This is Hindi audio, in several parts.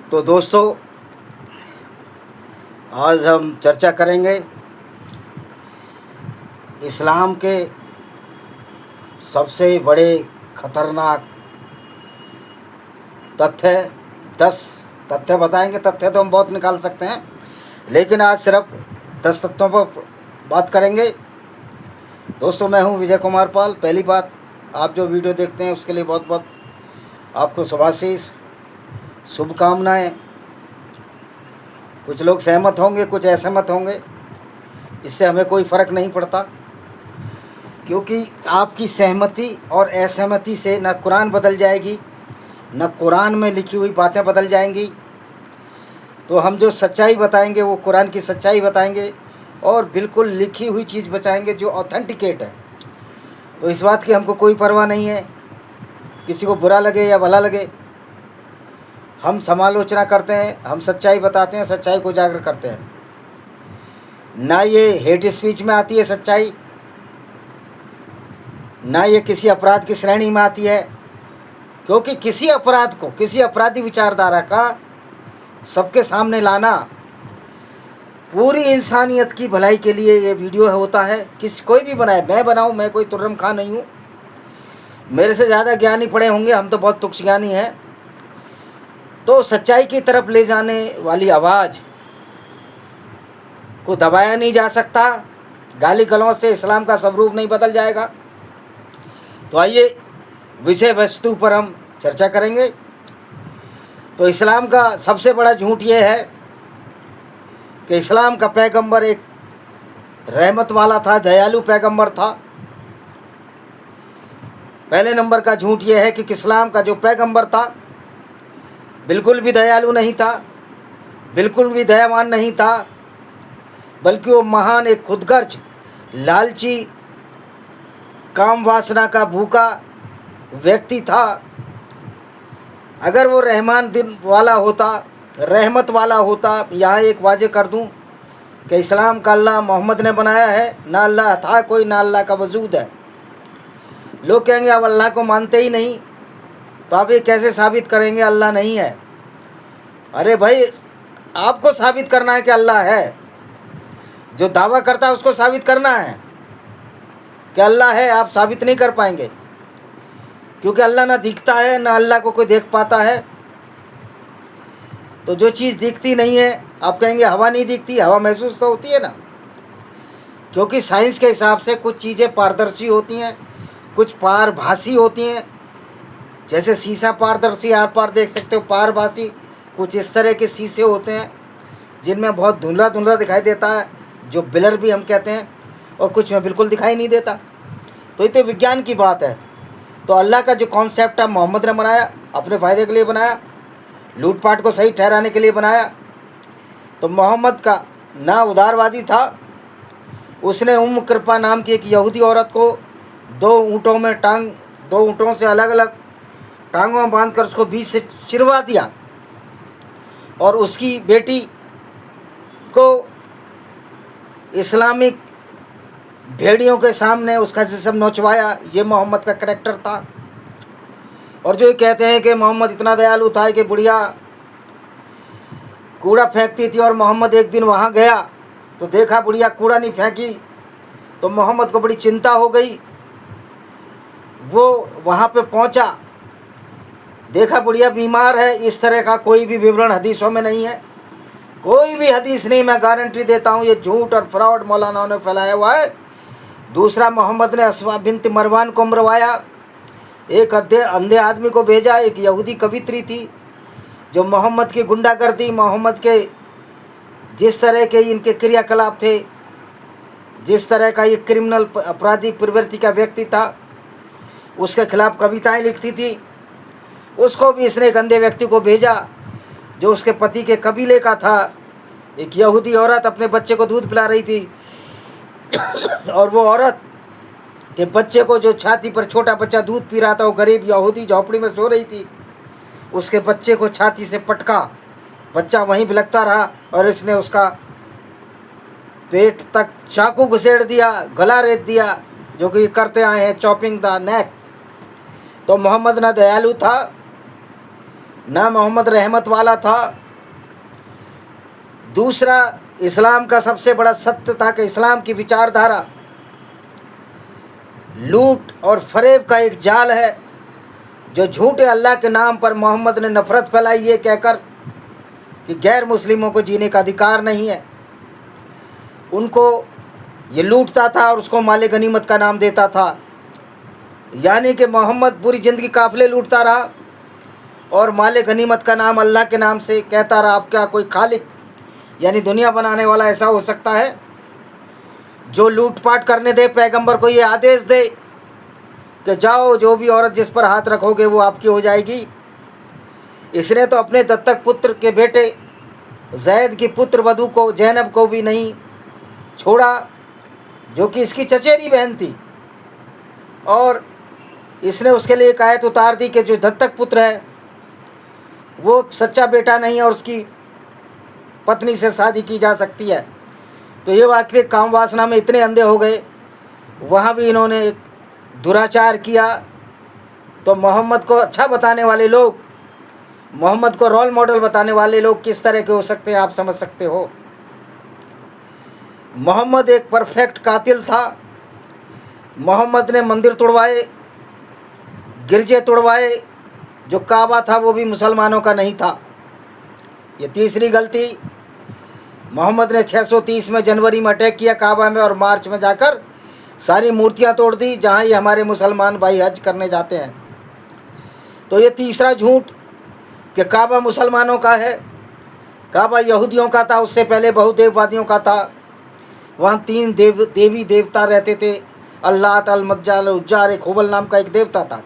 तो दोस्तों, आज हम चर्चा करेंगे इस्लाम के सबसे बड़े खतरनाक तथ्य। 10 तथ्य बताएंगे। तथ्य तो हम बहुत निकाल सकते हैं, लेकिन आज सिर्फ 10 तथ्यों पर बात करेंगे। दोस्तों, मैं हूं विजय कुमार पाल। पहली बात, आप जो वीडियो देखते हैं उसके लिए बहुत बहुत आपको शुभाशीष, शुभकामनाएं। कुछ लोग सहमत होंगे, कुछ असहमत होंगे, इससे हमें कोई फ़र्क नहीं पड़ता, क्योंकि आपकी सहमति और असहमति से न कुरान बदल जाएगी, न कुरान में लिखी हुई बातें बदल जाएंगी। तो हम जो सच्चाई बताएंगे वो कुरान की सच्चाई बताएंगे और बिल्कुल लिखी हुई चीज़ बताएंगे जो ऑथेंटिकेट है। तो इस बात की हमको कोई परवाह नहीं है, किसी को बुरा लगे या भला लगे। हम समालोचना करते हैं, हम सच्चाई बताते हैं, सच्चाई को उजागर करते हैं। ना ये हेट स्पीच में आती है सच्चाई, ना ये किसी अपराध की श्रेणी में आती है, क्योंकि किसी अपराध को, किसी अपराधी विचारधारा का सबके सामने लाना पूरी इंसानियत की भलाई के लिए ये वीडियो होता है। कोई भी बनाए, मैं बनाऊं, मैं कोई तुर्रम खां नहीं हूँ। मेरे से ज़्यादा ज्ञानी पड़े होंगे, हम तो बहुत तुच्छ ज्ञानी हैं। तो सच्चाई की तरफ ले जाने वाली आवाज़ को दबाया नहीं जा सकता। गाली गलौज से इस्लाम का स्वरूप नहीं बदल जाएगा। तो आइए विषय वस्तु पर हम चर्चा करेंगे। तो इस्लाम का सबसे बड़ा झूठ ये है कि इस्लाम का पैगंबर एक रहमत वाला था, दयालु पैगंबर था। पहले नंबर का झूठ ये है कि इस्लाम का जो पैगंबर था बिल्कुल भी दयालु नहीं था, बिल्कुल भी दयावान नहीं था, बल्कि वो महान एक खुदगर्ज, लालची, काम वासना का भूखा व्यक्ति था। अगर वो रहमान दिन वाला होता, रहमत वाला होता, यहाँ एक वाजे कर दूँ कि इस्लाम का अल्लाह मोहम्मद ने बनाया है, ना अल्लाह था कोई, ना अल्लाह का वजूद है। लोग कहेंगे अब अल्लाह को मानते ही नहीं, तो आप ये कैसे साबित करेंगे अल्लाह नहीं है? अरे भाई, आपको साबित करना है कि अल्लाह है। जो दावा करता है उसको साबित करना है कि अल्लाह है। आप साबित नहीं कर पाएंगे, क्योंकि अल्लाह ना दिखता है, ना अल्लाह को कोई देख पाता है। तो जो चीज़ दिखती नहीं है, आप कहेंगे हवा नहीं दिखती, हवा महसूस तो होती है ना। क्योंकि साइंस के हिसाब से कुछ चीज़ें पारदर्शी होती हैं, कुछ पारभासी होती हैं। जैसे शीशा पारदर्शी, आर पार देख सकते हो, पारभासी कुछ इस तरह के शीशे होते हैं जिनमें बहुत धुंधला धुंधला दिखाई देता है, जो ब्लर भी हम कहते हैं, और कुछ में बिल्कुल दिखाई नहीं देता। तो ये तो विज्ञान की बात है। तो अल्लाह का जो कॉन्सेप्ट है मोहम्मद ने बनाया, अपने फ़ायदे के लिए बनाया, लूटपाट को सही ठहराने के लिए बनाया। तो मोहम्मद का ना उदारवादी था, उसने उम्म कृपा नाम की एक यहूदी औरत को 2 ऊँटों से अलग अलग टांगों में बांधकर उसको बीच से चिरवा दिया, और उसकी बेटी को इस्लामिक भेड़ियों के सामने उसका जिस्म नोचवाया। ये मोहम्मद का करैक्टर था। और जो ये कहते हैं कि मोहम्मद इतना दयालु था कि बुढ़िया कूड़ा फेंकती थी, और मोहम्मद एक दिन वहाँ गया तो देखा बुढ़िया कूड़ा नहीं फेंकी, तो मोहम्मद को बड़ी चिंता हो गई। वो वहाँ पे पहुँचा, देखा बुढ़िया बीमार है। इस तरह का कोई भी विवरण हदीसों में नहीं है, कोई भी हदीस नहीं। मैं गारंटी देता हूँ ये झूठ और फ्रॉड मौलानाओं ने फैलाया हुआ है। दूसरा, मोहम्मद ने अस्मा बिन्त मरवान को मरवाया, एक अंधे आदमी को भेजा। एक यहूदी कवित्री थी जो मोहम्मद की गुंडागर्दी, मोहम्मद के जिस तरह के इनके क्रियाकलाप थे, जिस तरह का ये क्रिमिनल अपराधी प्रवृत्ति का व्यक्ति था, उसके खिलाफ कविताएं लिखती थी। उसको भी इसने एक अंधे व्यक्ति को भेजा जो उसके पति के कबीले का था। एक यहूदी औरत अपने बच्चे को दूध पिला रही थी, और वो औरत के बच्चे को, जो छाती पर छोटा बच्चा दूध पी रहा था, वो गरीब यहूदी झोपड़ी में सो रही थी, उसके बच्चे को छाती से पटका। बच्चा वहीं बिलखता रहा, और इसने उसका पेट तक चाकू घुसेड़ दिया, गला रेत दिया, जो कि करते आए हैं, चॉपिंग द नेक। तो मोहम्मद ना दयालु था, ना मोहम्मद रहमत वाला था। दूसरा, इस्लाम का सबसे बड़ा सत्य था कि इस्लाम की विचारधारा लूट और फरेब का एक जाल है, जो झूठे अल्लाह के नाम पर मोहम्मद ने नफरत फैलाई ये कहकर कि गैर मुस्लिमों को जीने का अधिकार नहीं है। उनको ये लूटता था और उसको माले गनीमत का नाम देता था। यानी कि मोहम्मद पूरी ज़िंदगी काफ़िले लूटता रहा और माले गनीमत का नाम अल्लाह के नाम से कहता रहा। अब क्या कोई खालिक यानी दुनिया बनाने वाला ऐसा हो सकता है जो लूटपाट करने दे, पैगंबर को ये आदेश दे कि जाओ जो भी औरत जिस पर हाथ रखोगे वो आपकी हो जाएगी। इसने तो अपने दत्तक पुत्र के बेटे जैद की पुत्र वधू को, जैनब को भी नहीं छोड़ा, जो कि इसकी चचेरी बहन थी, और इसने उसके लिए एक आयत उतार दी कि जो दत्तक पुत्र है वो सच्चा बेटा नहीं है और उसकी पत्नी से शादी की जा सकती है। तो ये वाकई काम वासना में इतने अंधे हो गए, वहाँ भी इन्होंने एक दुराचार किया। तो मोहम्मद को अच्छा बताने वाले लोग, मोहम्मद को रोल मॉडल बताने वाले लोग किस तरह के हो सकते हैं आप समझ सकते हो। मोहम्मद एक परफेक्ट कातिल था। मोहम्मद ने मंदिर तोड़वाए, गिरजे तोड़वाए, जो काबा था वो भी मुसलमानों का नहीं था। ये तीसरी गलती, मोहम्मद ने 630 में जनवरी में अटैक किया काबा में और मार्च में जाकर सारी मूर्तियां तोड़ दी जहां ये हमारे मुसलमान भाई हज करने जाते हैं। तो ये तीसरा झूठ कि काबा मुसलमानों का है, काबा यहूदियों का था, उससे पहले बहुदेववादियों का था। वहाँ 3 देवी देवता रहते थे, अल्लाह, अल मज्जाल, उज्जार, एक हुबल नाम का एक देवता था।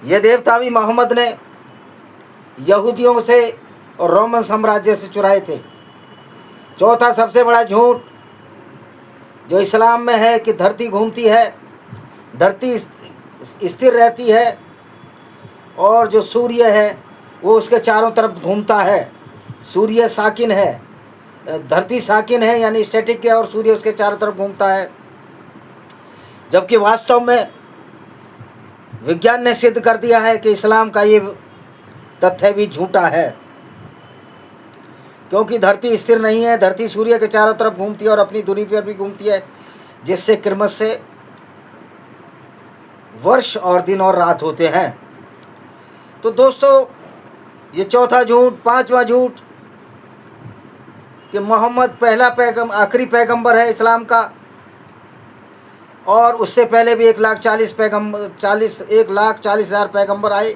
ये देवता भी मोहम्मद ने यहूदियों से और रोमन साम्राज्य से चुराए थे। चौथा सबसे बड़ा झूठ जो इस्लाम में है कि धरती घूमती है, धरती स्थिर रहती है और जो सूर्य है वो उसके चारों तरफ घूमता है। सूर्य साकिन है, धरती साकिन है यानी स्टैटिक है, और सूर्य उसके चारों तरफ घूमता है। जबकि वास्तव में विज्ञान ने सिद्ध कर दिया है कि इस्लाम का ये तथ्य भी झूठा है, क्योंकि धरती स्थिर नहीं है, धरती सूर्य के चारों तरफ घूमती है और अपनी दूरी पर भी घूमती है, जिससे क्रमश से वर्ष और दिन और रात होते हैं। तो दोस्तों, ये चौथा झूठ। पांचवा झूठ कि मोहम्मद पहला आखिरी पैगंबर है इस्लाम का, और उससे पहले भी 1,40,000 पैगंबर आए।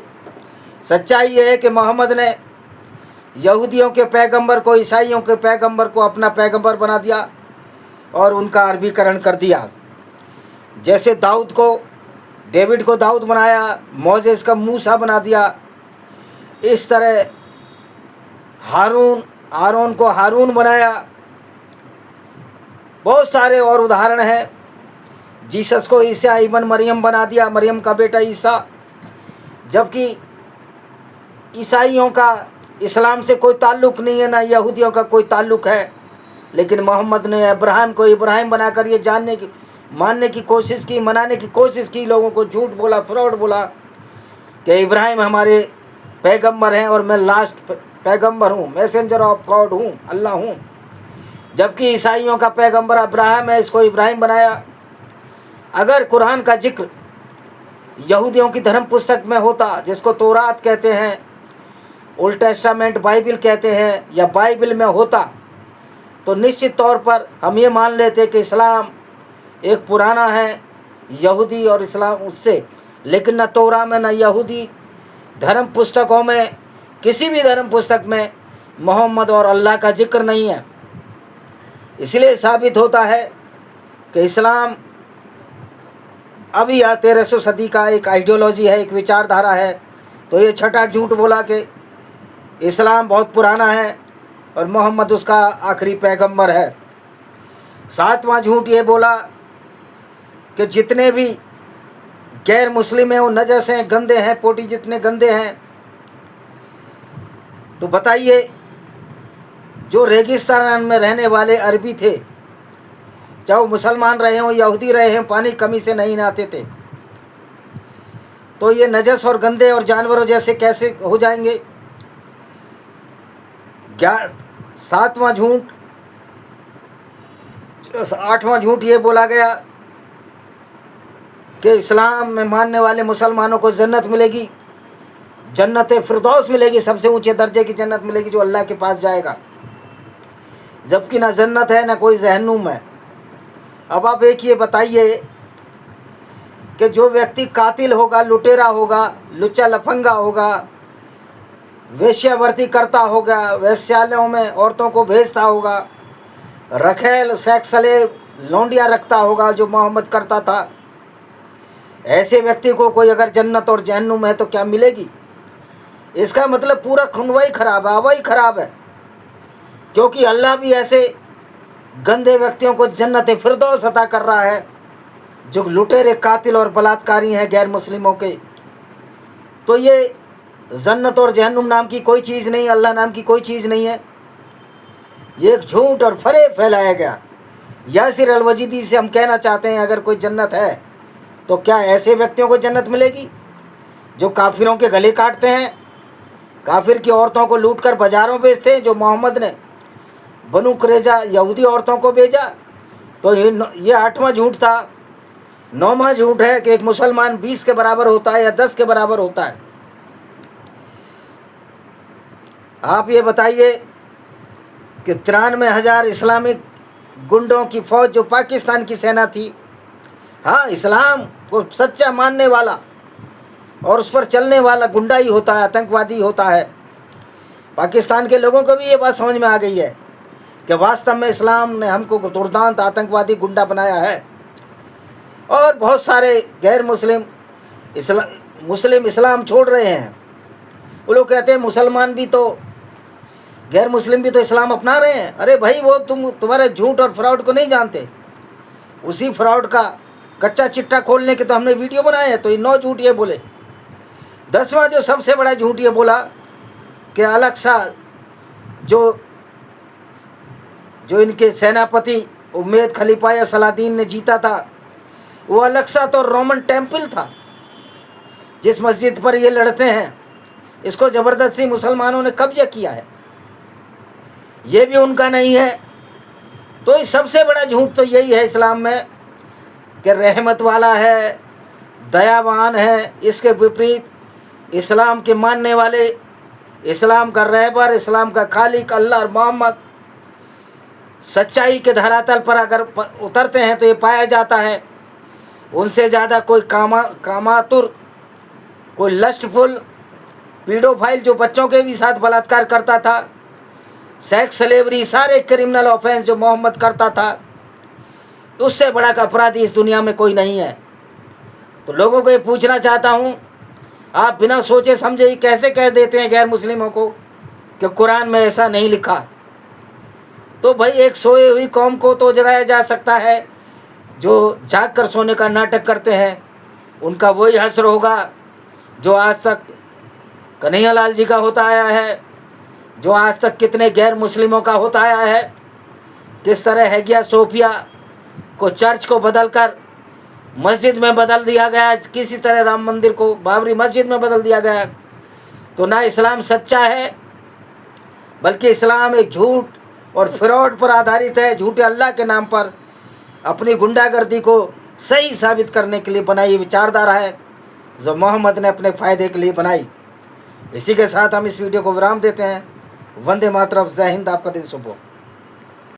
सच्चाई ये है कि मोहम्मद ने यहूदियों के पैगंबर को, ईसाइयों के पैगंबर को अपना पैगंबर बना दिया और उनका अरबीकरण कर दिया। जैसे डेविड को दाऊद बनाया, मोसेस का मूसा बना दिया, इस तरह आरोन को हारून बनाया। बहुत सारे और उदाहरण हैं। जीसस को ईसा इब्न मरियम बना दिया, मरियम का बेटा ईसा। जबकि ईसाइयों का इस्लाम से कोई ताल्लुक़ नहीं है, ना यहूदियों का कोई ताल्लुक़ है, लेकिन मोहम्मद ने अब्राहम को इब्राहिम बनाकर ये मानने की कोशिश की, मनाने की कोशिश की, लोगों को झूठ बोला, फ्रॉड बोला कि इब्राहिम हमारे पैगंबर हैं और मैं लास्ट पैगंबर हूँ, मैसेंजर ऑफ गॉड हूँ, अल्लाह हूँ। जबकि ईसाइयों का पैगंबर अब्राहम है, इसको इब्राहिम बनाया। अगर कुरान का जिक्र यहूदियों की धर्म पुस्तक में होता, जिसको तौरात कहते हैं, ओल्ड टेस्टामेंट बाइबल कहते हैं, या बाइबल में होता, तो निश्चित तौर पर हम ये मान लेते कि इस्लाम एक पुराना है, यहूदी और इस्लाम उससे। लेकिन न तौरा में, न यहूदी धर्म पुस्तकों में, किसी भी धर्म पुस्तक में मोहम्मद और अल्लाह का जिक्र नहीं है। इसलिए साबित होता है कि इस्लाम अभी 1300 सदी का एक आइडियोलॉजी है, एक विचारधारा है। तो ये छठा झूठ बोला कि इस्लाम बहुत पुराना है और मोहम्मद उसका आखिरी पैगंबर है। सातवां झूठ ये बोला कि जितने भी गैर मुस्लिम हैं वो नजस हैं, गंदे हैं, पोटी जितने गंदे हैं। तो बताइए, जो रेगिस्तान में रहने वाले अरबी थे, चाहे वो मुसलमान रहे हों, यहूदी रहे हों, पानी कमी से नहीं नहाते थे, तो ये नजस और गंदे और जानवरों जैसे कैसे हो जाएंगे? 7वां झूठ, 8वां झूठ ये बोला गया कि इस्लाम में मानने वाले मुसलमानों को जन्नत मिलेगी, जन्नत फिरदौस मिलेगी, सबसे ऊंचे दर्जे की जन्नत मिलेगी जो अल्लाह के पास जाएगा, जबकि ना जन्नत है ना कोई जहन्नुम है। अब आप एक ये बताइए कि जो व्यक्ति कातिल होगा, लुटेरा होगा, लुच्चा लफंगा होगा, वेश्यावर्ती करता होगा, वेश्यालयों में औरतों को भेजता होगा, रखेल सेक्सलेव लौंडिया रखता होगा जो मोहम्मद करता था, ऐसे व्यक्ति को कोई अगर जन्नत और जहन्नुम है तो क्या मिलेगी? इसका मतलब पूरा खुनवा ही खराब है, हवा ही खराब है, क्योंकि अल्लाह भी ऐसे गंदे व्यक्तियों को जन्नत फिरदौस अता कर रहा है जो लुटेरे, कातिल और बलात्कारी हैं गैर मुस्लिमों के। तो ये जन्नत और जहन्नुम नाम की कोई चीज़ नहीं, अल्लाह नाम की कोई चीज़ नहीं है, ये एक झूठ और फरेब फैलाया गया। यासिर अलवजीदी से हम कहना चाहते हैं अगर कोई जन्नत है तो क्या ऐसे व्यक्तियों को जन्नत मिलेगी जो काफिरों के गले काटते हैं, काफिर की औरतों को लूटकर बाजारों बेचते हैं, जो मोहम्मद ने बनु कुरैजा यहूदी औरतों को भेजा? तो ये 8वां झूठ था। 9वां झूठ है कि एक मुसलमान 20 के बराबर होता है या 10 के बराबर होता है। आप ये बताइए कि 93,000 इस्लामिक गुंडों की फौज जो पाकिस्तान की सेना थी, हाँ, इस्लाम को सच्चा मानने वाला और उस पर चलने वाला गुंडा ही होता है, आतंकवादी होता है। पाकिस्तान के लोगों को भी ये बात समझ में आ गई है कि वास्तव में इस्लाम ने हमको दुर्दांत आतंकवादी गुंडा बनाया है। और बहुत सारे गैर मुस्लिम इस्लाम छोड़ रहे हैं। वो लोग कहते हैं मुसलमान भी तो, गैर मुस्लिम भी तो इस्लाम अपना रहे हैं। अरे भाई, वो तुम्हारे झूठ और फ्रॉड को नहीं जानते। उसी फ्रॉड का कच्चा चिट्टा खोलने के तो हमने वीडियो बनाए हैं। तो ये 9 झूठ ये बोले। 10वां जो सबसे बड़ा झूठ ये बोला कि अलक्सा जो इनके सेनापति उम्मेद खलीफा या सलादीन ने जीता था, वो अलक्सा तो रोमन टेम्पल था जिस मस्जिद पर ये लड़ते हैं। इसको ज़बरदस्ती मुसलमानों ने कब्जा किया है, ये भी उनका नहीं है। तो इस सबसे बड़ा झूठ तो यही है इस्लाम में कि रहमत वाला है, दयावान है। इसके विपरीत इस्लाम के मानने वाले, इस्लाम का रहबर, इस्लाम का खालिक अल्लाह और मोहम्मद सच्चाई के धरातल पर अगर उतरते हैं तो ये पाया जाता है उनसे ज़्यादा कोई कामातुर, कोई लस्टफुल, पीडोफाइल जो बच्चों के भी साथ बलात्कार करता था, सेक्स स्लेवरी, सारे क्रिमिनल ऑफेंस जो मोहम्मद करता था, उससे बड़ा का अपराधी इस दुनिया में कोई नहीं है। तो लोगों को ये पूछना चाहता हूँ, आप बिना सोचे समझे ही कैसे कह देते हैं गैर मुस्लिमों को कि कुरान में ऐसा नहीं लिखा? तो भाई, एक सोए हुई कौम को तो जगाया जा सकता है, जो जाग कर सोने का नाटक करते हैं उनका वही हश्र होगा जो आज तक कन्हैयालाल जी का होता आया है, जो आज तक कितने गैर मुस्लिमों का होता आया है। किस तरह हैगिया सोफिया को, चर्च को बदलकर मस्जिद में बदल दिया गया, किसी तरह राम मंदिर को बाबरी मस्जिद में बदल दिया गया। तो ना इस्लाम सच्चा है, बल्कि इस्लाम एक झूठ और फ्रॉड पर आधारित है। झूठे अल्लाह के नाम पर अपनी गुंडागर्दी को सही साबित करने के लिए बनाई विचारधारा है जो मोहम्मद ने अपने फ़ायदे के लिए बनाई। इसी के साथ हम इस वीडियो को विराम देते हैं। वंदे मातरम, जय हिंद, आपका दिन शुभ हो।